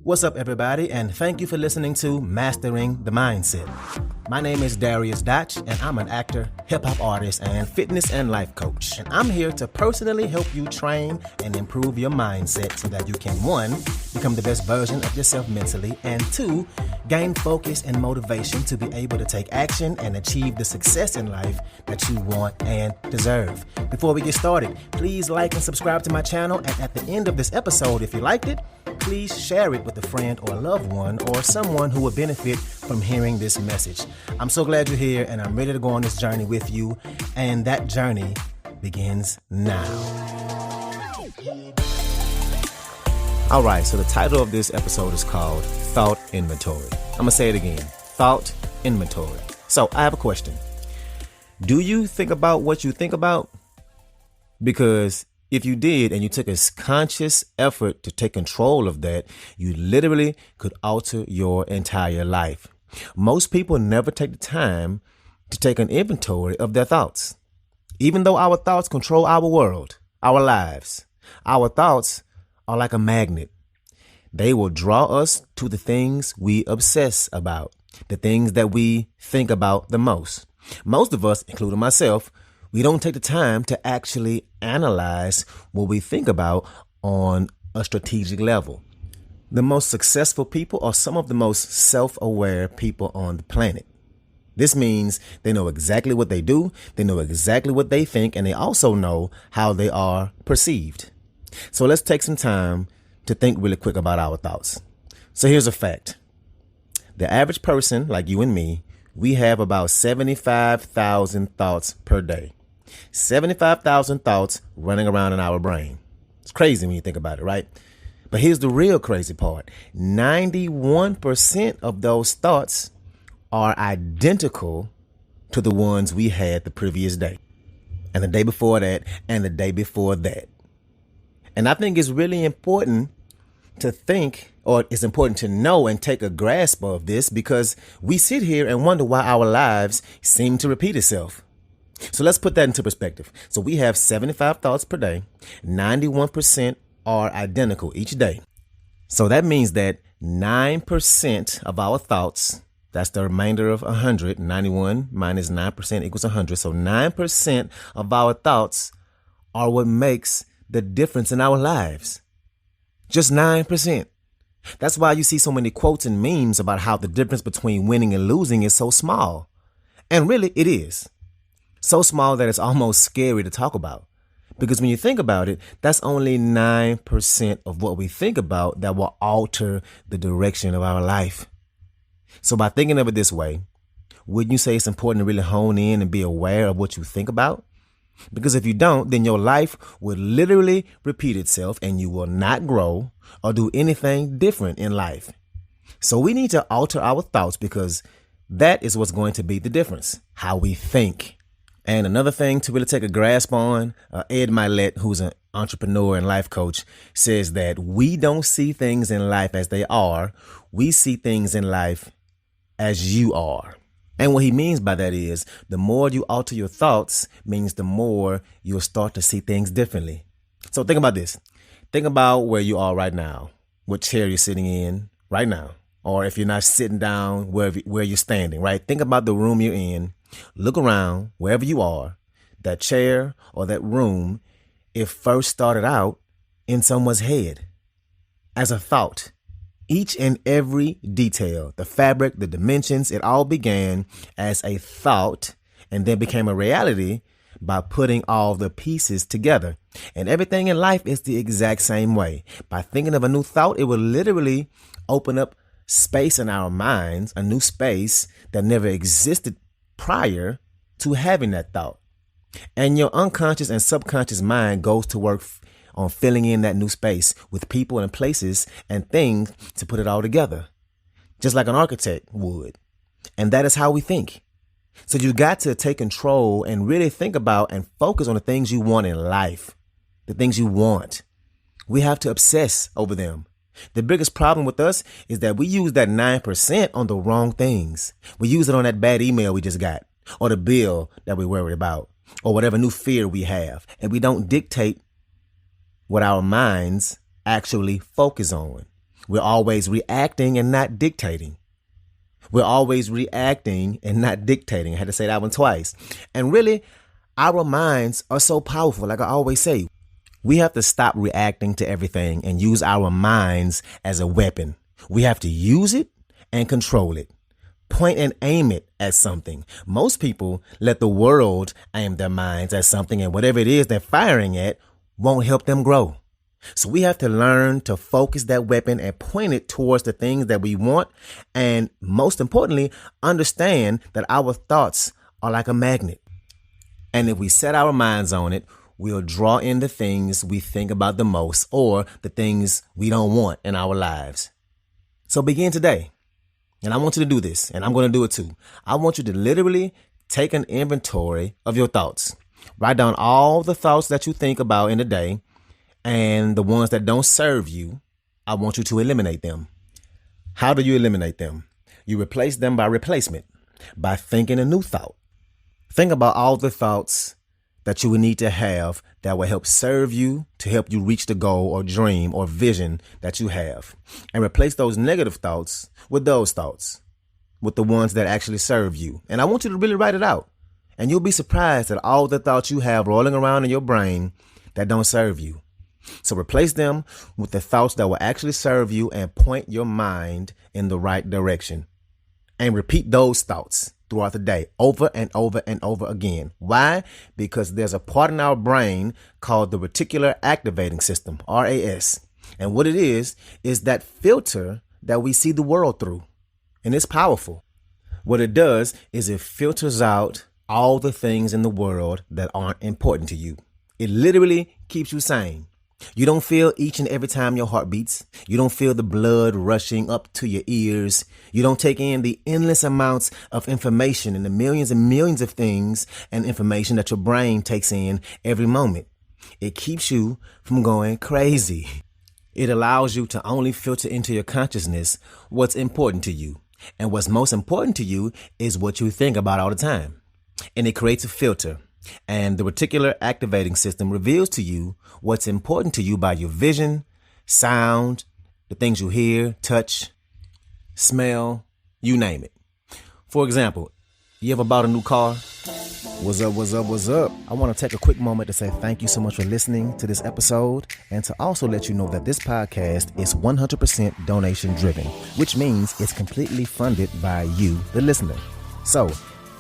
What's up, everybody, and thank you for listening to Mastering the Mindset. My name is Dariusdotch, and I'm an actor, hip-hop artist, and fitness and life coach. And I'm here to personally help you train and improve your mindset so that you can, 1, become the best version of yourself mentally, and 2, gain focus and motivation to be able to take action and achieve the success in life that you want and deserve. Before we get started, please like and subscribe to my channel, and at the end of this episode, if you liked it, please share it with a friend or a loved one or someone who would benefit from hearing this message. I'm so glad you're here, and I'm ready to go on this journey with you, and that journey begins now. All right, so the title of this episode is called Thought Inventory. I'm going to say it again, Thought Inventory. So I have a question. Do you think about what you think about? Because if you did and you took a conscious effort to take control of that, you literally could alter your entire life. Most people never take the time to take an inventory of their thoughts. Even though our thoughts control our world, our lives, our thoughts are like a magnet. They will draw us to the things we obsess about, the things that we think about the most. Most of us, including myself, we don't take the time to actually analyze what we think about on a strategic level. The most successful people are some of the most self-aware people on the planet. This means they know exactly what they do, they know exactly what they think, and they also know how they are perceived. So let's take some time to think really quick about our thoughts. So here's a fact. The average person, like you and me, we have about 75,000 thoughts per day. 75,000 thoughts running around in our brain. It's crazy when you think about it, right? But here's the real crazy part. 91% of those thoughts are identical to the ones we had the previous day, and the day before that, and the day before that. And I think it's really important to think, or it's important to know and take a grasp of this, because we sit here and wonder why our lives seem to repeat itself. So let's put that into perspective. So we have 75 thoughts per day. 91% are identical each day. So that means that 9% of our thoughts, that's the remainder of 100, 91 minus 9% equals 100. So 9% of our thoughts are what makes the difference in our lives. Just 9%. That's why you see so many quotes and memes about how the difference between winning and losing is so small. And really, it is. So small that it's almost scary to talk about. Because when you think about it, that's only 9% of what we think about that will alter the direction of our life. So by thinking of it this way, wouldn't you say it's important to really hone in and be aware of what you think about? Because if you don't, then your life will literally repeat itself and you will not grow or do anything different in life. So we need to alter our thoughts, because that is what's going to be the difference, how we think. And another thing to really take a grasp on, Ed Milet, who's an entrepreneur and life coach, says that we don't see things in life as they are. We see things in life as you are. And what he means by that is the more you alter your thoughts means the more you'll start to see things differently. So think about this. Think about where you are right now, what chair you're sitting in right now. Or if you're not sitting down, where you're standing, right? Think about the room you're in. Look around wherever you are. That chair or that room, it first started out in someone's head as a thought. Each and every detail, the fabric, the dimensions, it all began as a thought and then became a reality by putting all the pieces together. And everything in life is the exact same way. By thinking of a new thought, it will literally open up space in our minds, a new space that never existed prior to having that thought. And your unconscious and subconscious mind goes to work on filling in that new space with people and places and things to put it all together, just like an architect would. And that is how we think. So you got to take control and really think about and focus on the things you want in life, the things you want. We have to obsess over them. The biggest problem with us is that we use that 9% on the wrong things. We use it on that bad email we just got, or the bill that we're worried about, or whatever new fear we have. And we don't dictate what our minds actually focus on. We're always reacting and not dictating. We're always reacting and not dictating. I had to say that one twice. And really, our minds are so powerful. Like I always say, we have to stop reacting to everything and use our minds as a weapon. We have to use it and control it. Point and aim it at something. Most people let the world aim their minds at something, and whatever it is they're firing at won't help them grow. So we have to learn to focus that weapon and point it towards the things that we want. And most importantly, understand that our thoughts are like a magnet. And if we set our minds on it, we'll draw in the things we think about the most or the things we don't want in our lives. So begin today. And I want you to do this, and I'm going to do it too. I want you to literally take an inventory of your thoughts. Write down all the thoughts that you think about in a day. And the ones that don't serve you, I want you to eliminate them. How do you eliminate them? You replace them by replacement, by thinking a new thought. Think about all the thoughts that you would need to have that will help serve you to help you reach the goal or dream or vision that you have. And replace those negative thoughts with those thoughts, with the ones that actually serve you. And I want you to really write it out. And you'll be surprised at all the thoughts you have rolling around in your brain that don't serve you. So replace them with the thoughts that will actually serve you and point your mind in the right direction. And repeat those thoughts throughout the day over and over and over again. Why? Because there's a part in our brain called the reticular activating system, RAS. And what it is that filter that we see the world through. And it's powerful. What it does is it filters out all the things in the world that aren't important to you. It literally keeps you sane. You don't feel each and every time your heart beats. You don't feel the blood rushing up to your ears. You don't take in the endless amounts of information and the millions and millions of things and information that your brain takes in every moment. It keeps you from going crazy. It allows you to only filter into your consciousness what's important to you. And what's most important to you is what you think about all the time. And it creates a filter. And the reticular activating system reveals to you what's important to you by your vision, sound, the things you hear, touch, smell, you name it. For example, you ever bought a new car? What's up, what's up, what's up? I want to take a quick moment to say thank you so much for listening to this episode and to also let you know that this podcast is 100% donation driven, which means it's completely funded by you, the listener. So,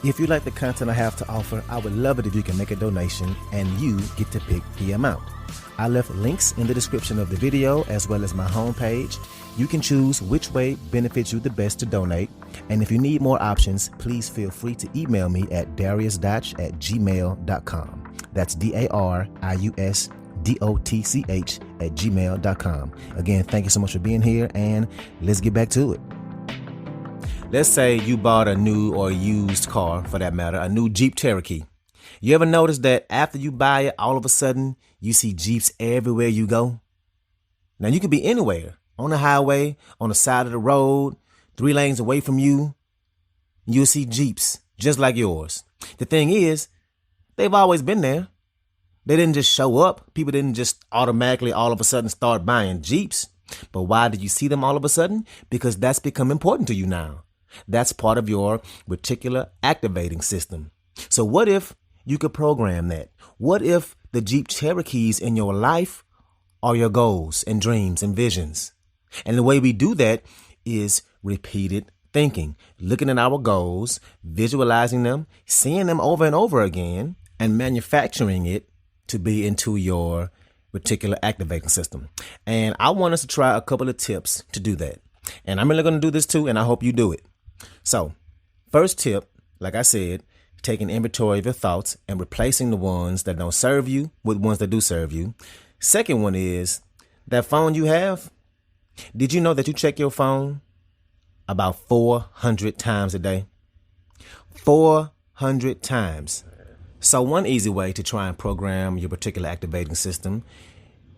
if you like the content I have to offer, I would love it if you can make a donation and you get to pick the amount. I left links in the description of the video as well as my homepage. You can choose which way benefits you the best to donate. And if you need more options, please feel free to email me at dariusdotch@gmail.com. That's dariusdotch@gmail.com. Again, thank you so much for being here, and let's get back to it. Let's say you bought a new or used car, for that matter, a new Jeep Cherokee. You ever notice that after you buy it, all of a sudden you see Jeeps everywhere you go? Now you could be anywhere, on the highway, on the side of the road, 3 lanes away from you. You'll see Jeeps just like yours. The thing is, they've always been there. They didn't just show up. People didn't just automatically all of a sudden start buying Jeeps. But why did you see them all of a sudden? Because that's become important to you now. That's part of your reticular activating system. So what if you could program that? What if the Jeep Cherokees in your life are your goals and dreams and visions? And the way we do that is repeated thinking, looking at our goals, visualizing them, seeing them over and over again, and manufacturing it to be into your reticular activating system. And I want us to try a couple of tips to do that. And I'm really going to do this too, and I hope you do it. So, first tip, like I said, taking inventory of your thoughts and replacing the ones that don't serve you with ones that do serve you. Second one is that phone you have. Did you know that you check your phone about 400 times a day? 400 times. So one easy way to try and program your reticular activating system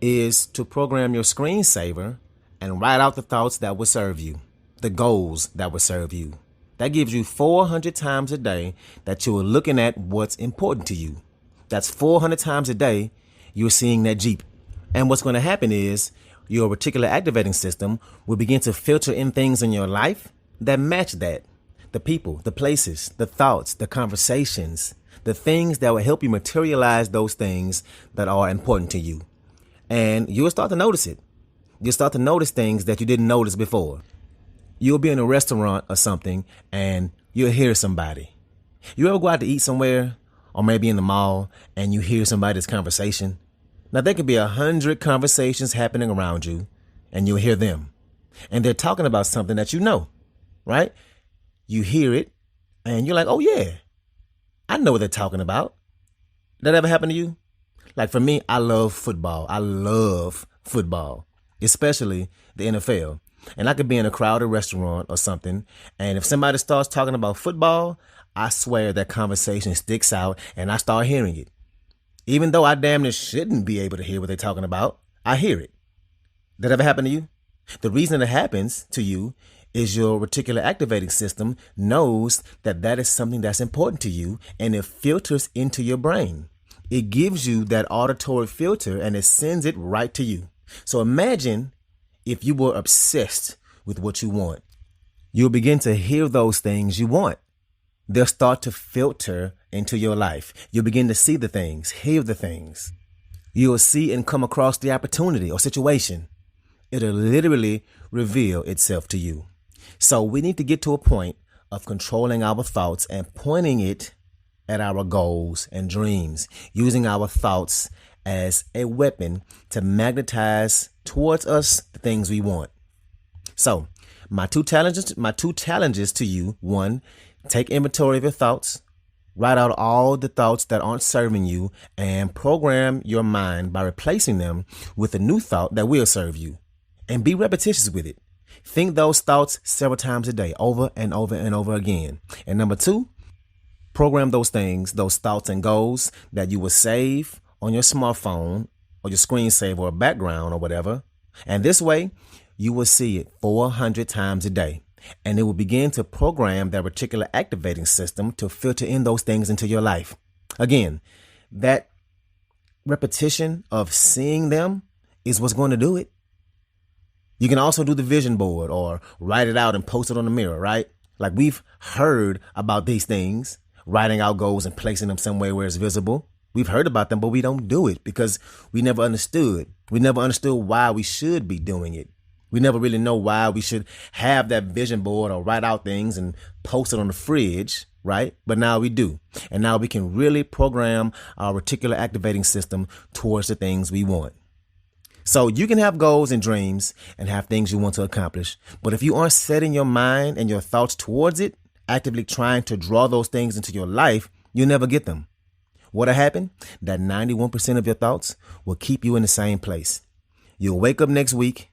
is to program your screensaver and write out the thoughts that will serve you, the goals that will serve you. That gives you 400 times a day that you are looking at what's important to you. That's 400 times a day you're seeing that Jeep. And what's going to happen is Your reticular activating system will begin to filter in things in your life that match that. The people, the places, the thoughts, the conversations, the things that will help you materialize those things that are important to you. And you'll start to notice it. You'll start to notice things that you didn't notice before. You'll be in a restaurant or something and you'll hear somebody. You ever go out to eat somewhere or maybe in the mall and you hear somebody's conversation? Now, there could be 100 conversations happening around you and you'll hear them. And they're talking about something that you know, right? You hear it and you're like, oh yeah, I know what they're talking about. That ever happen to you? Like for me, I love football. I love football, especially the NFL. And I could be in a crowded restaurant or something, and if somebody starts talking about football, I swear that conversation sticks out and I start hearing it. Even though I damn near shouldn't be able to hear what they're talking about, I hear it. That ever happen to you? The reason it happens to you is your reticular activating system knows that that is something that's important to you, and it filters into your brain. It gives you that auditory filter and it sends it right to you. So imagine if you were obsessed with what you want. You'll begin to hear those things you want. They'll start to filter into your life. You'll begin to see the things, hear the things. You'll see and come across the opportunity or situation. It'll literally reveal itself to you. So we need to get to a point of controlling our thoughts and pointing it at our goals and dreams, using our thoughts as a weapon to magnetize towards us the things we want. So my two challenges to you: 1, take inventory of your thoughts, write out all the thoughts that aren't serving you, and program your mind by replacing them with a new thought that will serve you, and be repetitious with it. Think those thoughts several times a day, over and over and over again. And number 2, program those things, those thoughts and goals that you will save on your smartphone or your screensaver or background or whatever. And this way, you will see it 400 times a day. And it will begin to program that reticular activating system to filter in those things into your life. Again, that repetition of seeing them is what's going to do it. You can also do the vision board or write it out and post it on the mirror, right? Like we've heard about these things, writing out goals and placing them somewhere where it's visible. We've heard about them, but we don't do it because we never understood. We never understood why we should be doing it. We never really know why we should have that vision board or write out things and post it on the fridge, right? But now we do. And now we can really program our reticular activating system towards the things we want. So you can have goals and dreams and have things you want to accomplish. But if you aren't setting your mind and your thoughts towards it, actively trying to draw those things into your life, you'll never get them. What'll happen? That 91% of your thoughts will keep you in the same place. You'll wake up next week,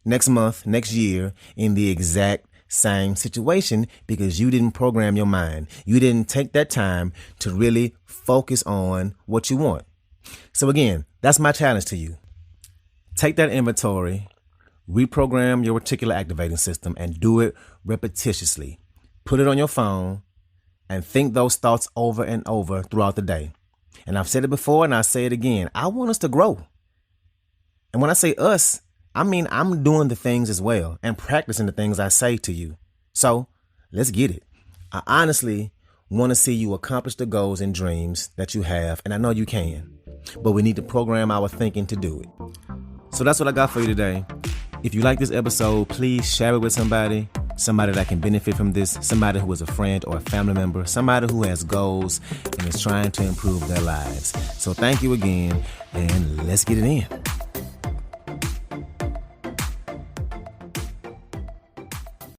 next month, next year in the exact same situation because you didn't program your mind. You didn't take that time to really focus on what you want. So again, that's my challenge to you. Take that inventory, reprogram your reticular activating system, and do it repetitiously. Put it on your phone and think those thoughts over and over throughout the day. And I've said it before and I'll say it again. I want us to grow. And when I say us, I mean I'm doing the things as well and practicing the things I say to you. So let's get it. I honestly want to see you accomplish the goals and dreams that you have. And I know you can, but we need to program our thinking to do it. So that's what I got for you today. If you like this episode, please share it with somebody that can benefit from this, somebody who is a friend or a family member, somebody who has goals and is trying to improve their lives. So thank you again, and let's get it in.